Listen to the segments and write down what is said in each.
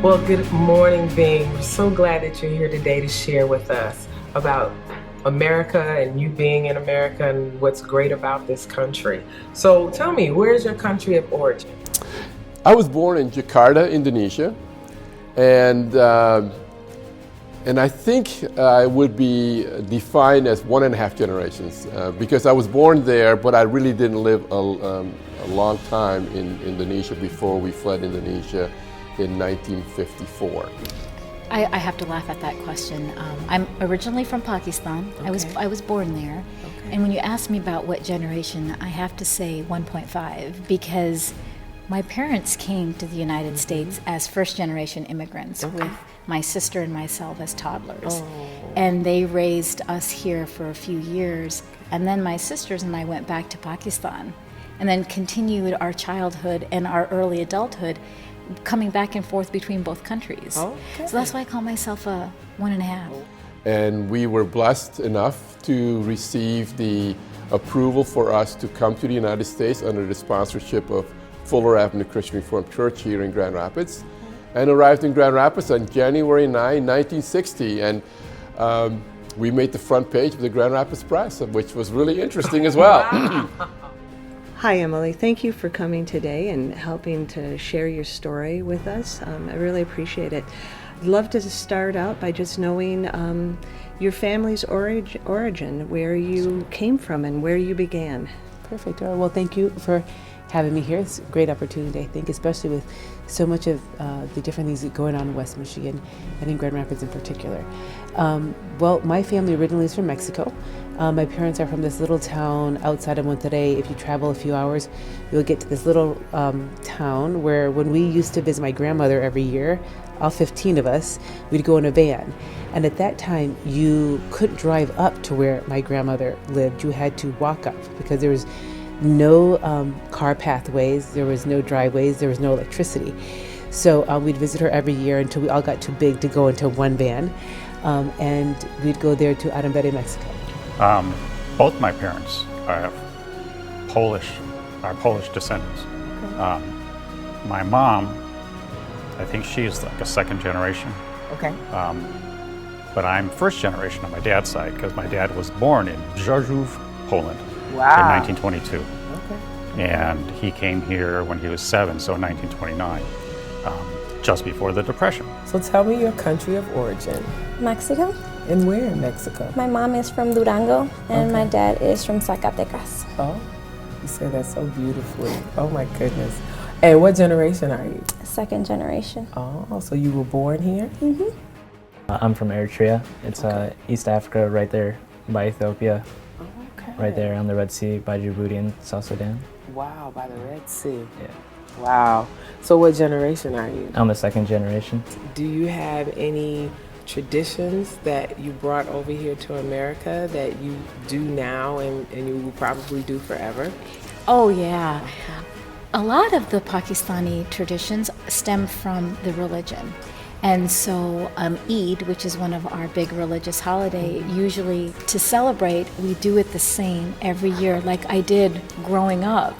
Well, good morning, Bing. We're so glad that you're here today to share with us about America and you being in America and what's great about this country. So tell me, where's your country of origin? I was born in Jakarta, Indonesia, and I think I would be defined as 1.5 generations because I was born there, but I really didn't live a long time in Indonesia before we fled Indonesia in 1954. I have to laugh at that question. I'm originally from Pakistan. Okay. I was born there. Okay. And when you ask me about what generation, I have to say 1.5 because my parents came to the United States as first generation immigrants with my sister and myself as toddlers. And they raised us here for a few years. And then my sisters and I went back to Pakistan and then continued our childhood and our early adulthood coming back and forth between both countries. Okay. So that's why I call myself a 1.5. And we were blessed enough to receive the approval for us to come to the United States under the sponsorship of Fuller Avenue Christian Reformed Church here in Grand Rapids, and arrived in Grand Rapids on January 9, 1960. And we made the front page of the Grand Rapids Press, which was really interesting as well. Wow. Hi, Emily. Thank you for coming today and helping to share your story with us. I really appreciate it. I'd love to start out by just knowing your family's origin, where you came from and where you began. Perfect. Well, thank you for having me here. It's a great opportunity, I think, especially with so much of the different things that are going on in West Michigan and in Grand Rapids in particular. Well, my family originally is from Mexico. My parents are from this little town outside of Monterrey. If you travel a few hours, you'll get to this little town where when we used to visit my grandmother every year, all 15 of us, we'd go in a van. And at that time, you couldn't drive up to where my grandmother lived. You had to walk up because there was no car pathways, there was no driveways, there was no electricity. So we'd visit her every year until we all got too big to go into one van. And we'd go there to Arambere, Mexico. Both my parents are Polish descendants. Okay. My mom, I think she's like a second generation. Okay. But I'm first generation on my dad's side because my dad was born in Rzeszów, Poland in Wow. 1922. Okay. And he came here when he was 7, so 1929, just before the Depression. So tell me your country of origin Mexico. and where in Mexico? My mom is from Durango and Okay. my dad is from Zacatecas. Oh, you say that so beautifully. Oh my goodness. And what generation are you? Second generation. Oh, so you were born here? I'm from Eritrea. It's East Africa, right there by Ethiopia, Okay. right there on the Red Sea by Djibouti and South Sudan. Wow, by the Red Sea. Yeah. Wow. So what generation are you? I'm the second generation. Do you have any traditions that you brought over here to America that you do now and you will probably do forever? Oh, yeah. A lot of the Pakistani traditions stem from the religion. And so Eid, which is one of our big religious holiday, usually to celebrate, we do it the same every year, like I did growing up.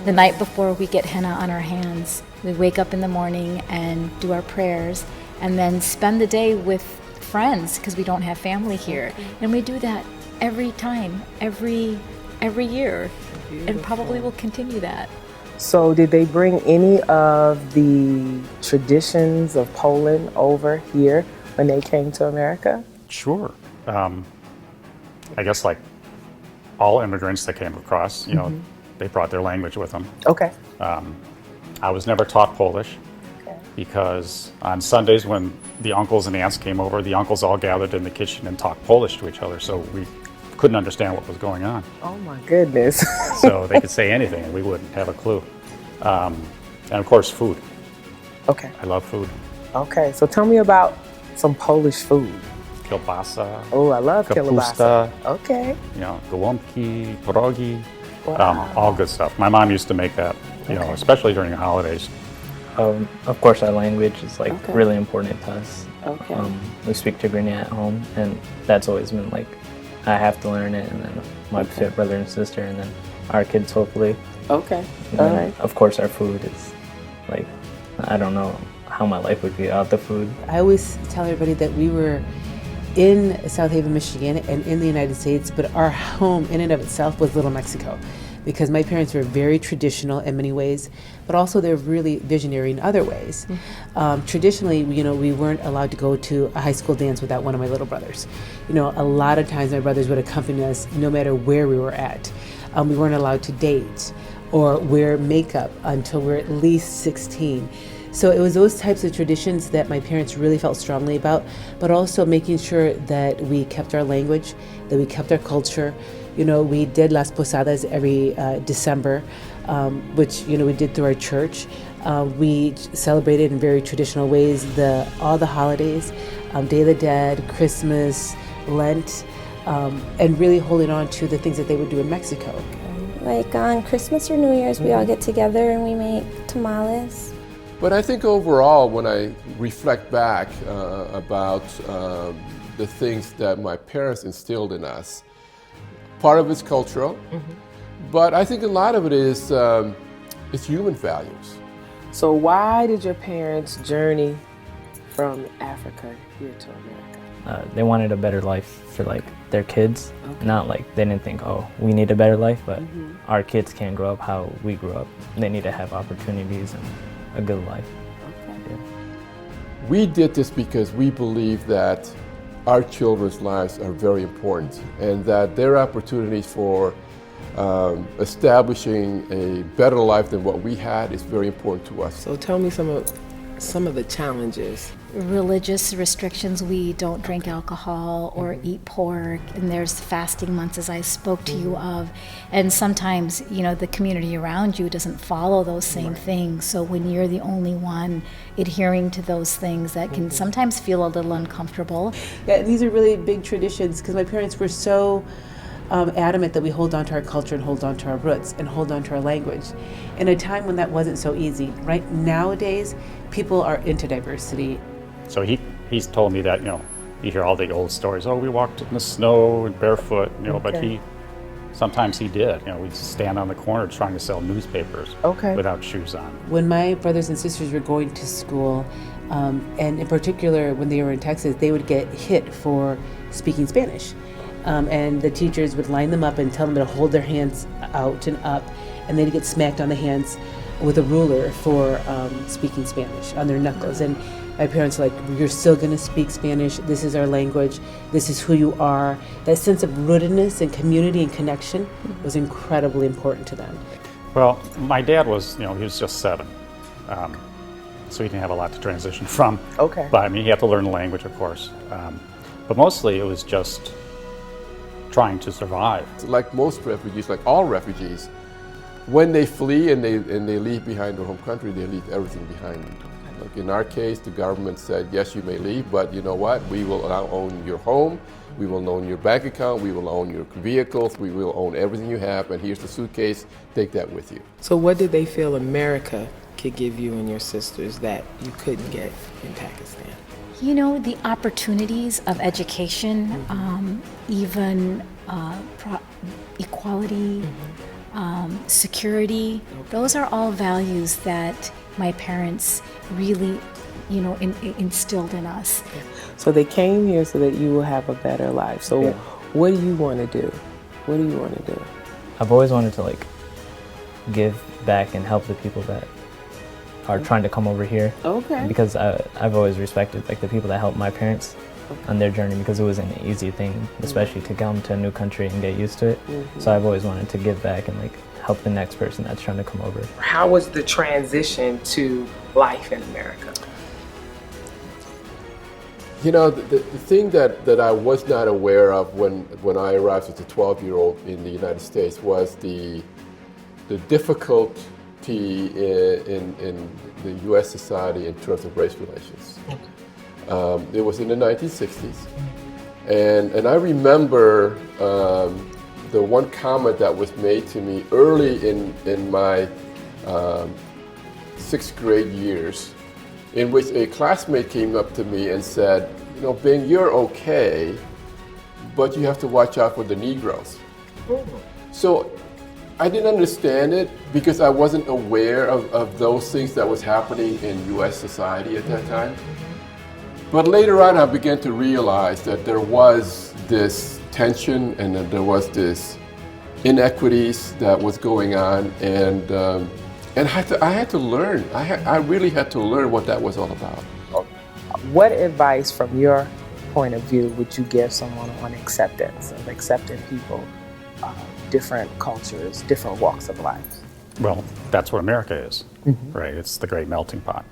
The night before, we get henna on our hands. We wake up in the morning and do our prayers, and then spend the day with friends because we don't have family here. And we do that every time, every year, and probably will continue that. So did they bring any of the traditions of Poland over here when they came to America? Sure. I guess like all immigrants that came across, you know, they brought their language with them. Okay. I was never taught Polish because on Sundays when the uncles and aunts came over, the uncles all gathered in the kitchen and talked Polish to each other, so we couldn't understand what was going on. Oh my goodness. So they could say anything and we wouldn't have a clue. And of course, food. Okay. I love food. Okay. So tell me about some Polish food. Kielbasa, Oh, I love kielbasa. kapusta, Okay. you know, gołąbki, pierogi, Wow. all good stuff. My mom used to make that, you know, especially during the holidays. Of course, our language is like Okay. really important to us. Okay. We speak Tigrinya at home, and that's always been like, I have to learn it, and then my brother and sister, and then our kids hopefully. Okay. And All then, right. Of course, our food is like, I don't know how my life would be without the food. I always tell everybody that we were in South Haven, Michigan, and in the United States, but our home in and of itself was Little Mexico, because my parents were very traditional in many ways, but also they're really visionary in other ways. Traditionally, we weren't allowed to go to a high school dance without one of my little brothers. A lot of times my brothers would accompany us no matter where we were at. We weren't allowed to date or wear makeup until we were at least 16. So it was those types of traditions that my parents really felt strongly about, but also making sure that we kept our language, that we kept our culture. We did Las Posadas every December, which, we did through our church. We celebrated in very traditional ways all the holidays, Day of the Dead, Christmas, Lent, and really holding on to the things that they would do in Mexico. Like on Christmas or New Year's, we all get together and we make tamales. But I think overall, when I reflect back about the things that my parents instilled in us, part of it's cultural, but I think a lot of it is it's human values. So why did your parents journey from Africa here to America? They wanted a better life for like their kids. Not like they didn't think, oh, we need a better life, but our kids can't grow up how we grew up. They need to have opportunities and a good life. Yeah. We did this because we believe that our children's lives are very important and that their opportunities for establishing a better life than what we had is very important to us. So tell me some of the challenges. Religious restrictions, we don't drink alcohol or eat pork, and there's fasting months, as I spoke to you of, and sometimes the community around you doesn't follow those same things. So when you're the only one adhering to those things, that can sometimes feel a little uncomfortable. Yeah, and these are really big traditions because my parents were so adamant that we hold on to our culture and hold on to our roots and hold on to our language in a time when that wasn't so easy. Right nowadays, people are into diversity. So he's told me that, you hear all the old stories, oh, we walked in the snow and barefoot, but sometimes he did. We'd stand on the corner trying to sell newspapers without shoes on. When my brothers and sisters were going to school, and in particular when they were in Texas, they would get hit for speaking Spanish. And the teachers would line them up and tell them to hold their hands out and up, and they'd get smacked on the hands with a ruler for speaking Spanish on their knuckles. And my parents were like, you're still going to speak Spanish. This is our language. This is who you are. That sense of rootedness and community and connection was incredibly important to them. Well, my dad was, he was just 7. So he didn't have a lot to transition from. But I mean, he had to learn the language, of course. But mostly it was just trying to survive. Like most refugees, like all refugees, when they flee and they leave behind their home country, they leave everything behind them. Like in our case, the government said, yes, you may leave, but you know what? We will now own your home, we will own your bank account, we will own your vehicles, we will own everything you have, and here's the suitcase, take that with you. So what did they feel America could give you and your sisters that you couldn't get in Pakistan? The opportunities of education, even equality, security, those are all values that my parents really, instilled in us. So they came here so that you will have a better life. So what do you want to do? What do you want to do? I've always wanted to give back and help the people that are trying to come over here. Because I've always respected the people that helped my parents on their journey, because it wasn't an easy thing, especially to come to a new country and get used to it. So I've always wanted to give back and help the next person that's trying to come over. How was the transition to life in America? The thing that I was not aware of when I arrived as a 12-year-old in the United States was the difficulty in the U.S. society in terms of race relations. It was in the 1960s, and I remember the one comment that was made to me early in my 6th grade years, in which a classmate came up to me and said, Ben, you're okay, but you have to watch out for the Negroes. So I didn't understand it because I wasn't aware of those things that was happening in U.S. society at that time. But later on, I began to realize that there was this tension and that there was this inequities that was going on, and I had to learn. I really had to learn what that was all about. What advice, from your point of view, would you give someone on acceptance, of accepting people, different cultures, different walks of life? Well, that's what America is, right? It's the great melting pot.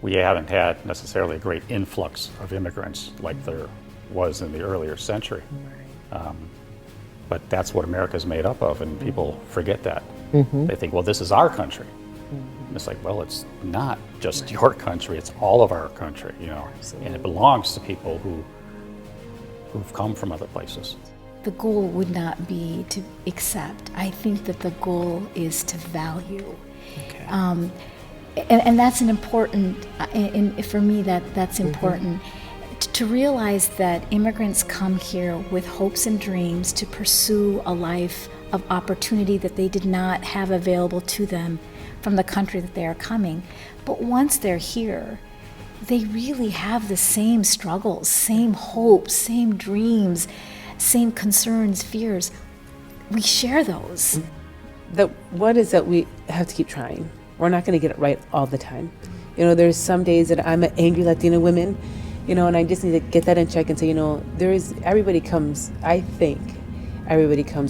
We haven't had necessarily a great influx of immigrants like there was in the earlier century. But that's what America's made up of, and people forget that. They think, well, this is our country. And it's like, well, it's not just your country, it's all of our country, you know, and it belongs to people who've come from other places. The goal would not be to accept. I think that the goal is to value. Okay. And that's an important, for me, that's important. To realize that immigrants come here with hopes and dreams to pursue a life of opportunity that they did not have available to them from the country that they are coming. But once they're here, they really have the same struggles, same hopes, same dreams, same concerns, fears. We share those. The one is that we have to keep trying. We're not going to get it right all the time. You know, there's some days that I'm an angry Latina woman, you know, and I just need to get that in check and say, you know, everybody comes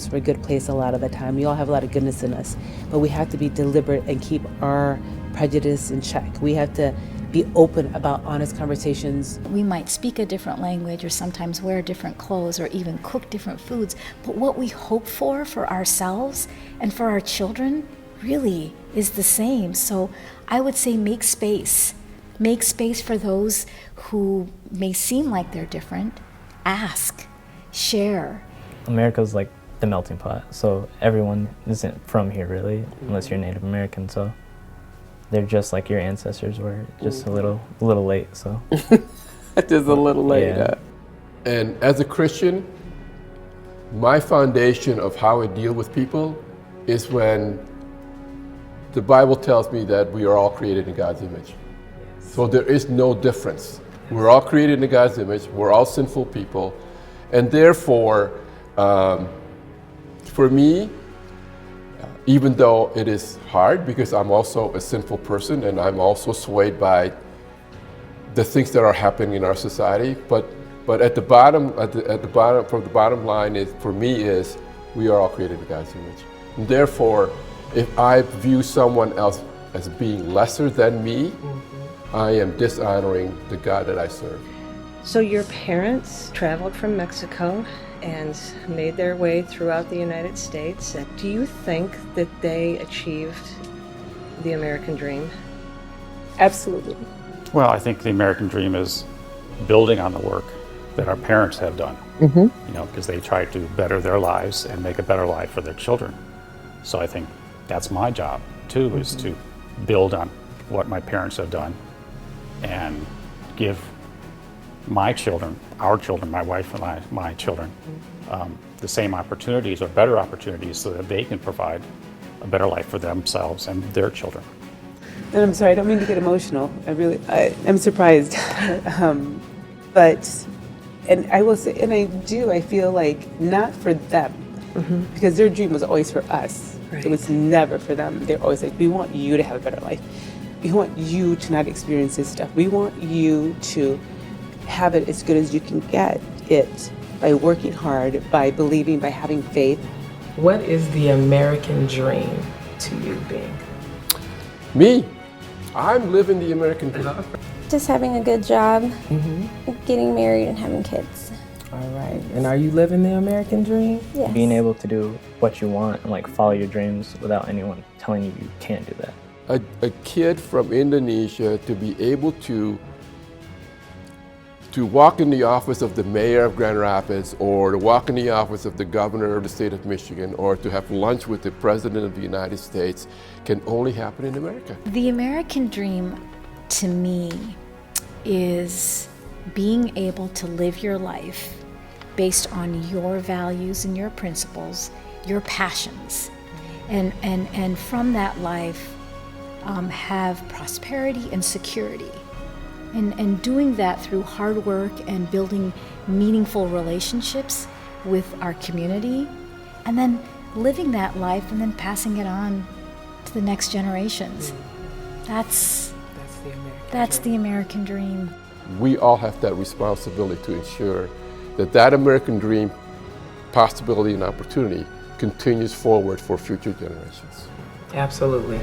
from a good place a lot of the time. We all have a lot of goodness in us, but we have to be deliberate and keep our prejudice in check. We have to be open about honest conversations. We might speak a different language or sometimes wear different clothes or even cook different foods, but what we hope for ourselves and for our children really is the same. So I would say make space. Make space for those who may seem like they're different. Ask, share. America's like the melting pot, so everyone isn't from here really, unless you're Native American, so they're just like your ancestors were, just a little late, so. Just a little late. Yeah. And as a Christian, my foundation of how I deal with people is when the Bible tells me that we are all created in God's image. So there is no difference. We're all created in God's image. We're all sinful people. And therefore, for me, even though it is hard because I'm also a sinful person and I'm also swayed by the things that are happening in our society, but at the bottom, from the bottom line is, for me, is we are all created in God's image. And therefore, if I view someone else as being lesser than me, I am dishonoring the God that I serve. So your parents traveled from Mexico and made their way throughout the United States. Do you think that they achieved the American dream? Absolutely. Well, I think the American dream is building on the work that our parents have done, you know, because they tried to better their lives and make a better life for their children. So I think that's my job too, is to build on what my parents have done and give my children, our children, my wife and my children, the same opportunities or better opportunities so that they can provide a better life for themselves and their children. And I'm sorry, I don't mean to get emotional. I'm surprised. But I will say, and I feel like not for them, because their dream was always for us. Right. It was never for them. They're always like, we want you to have a better life. We want you to not experience this stuff. We want you to have it as good as you can get it by working hard, by believing, by having faith. What is the American dream to you, Bing? Me, I'm living the American dream. Just having a good job, getting married and having kids. All right. And are you living the American dream? Yes. Being able to do what you want and like follow your dreams without anyone telling you can't do that. A kid from Indonesia to be able to walk in the office of the mayor of Grand Rapids, or to walk in the office of the governor of the state of Michigan, or to have lunch with the president of the United States can only happen in America. The American dream, to me, is being able to live your life based on your values and your principles, your passions, and from that life have prosperity and security. And doing that through hard work and building meaningful relationships with our community, and then living that life and then passing it on to the next generations. That's the American dream. We all have that responsibility to ensure that that American dream possibility and opportunity continues forward for future generations. Absolutely.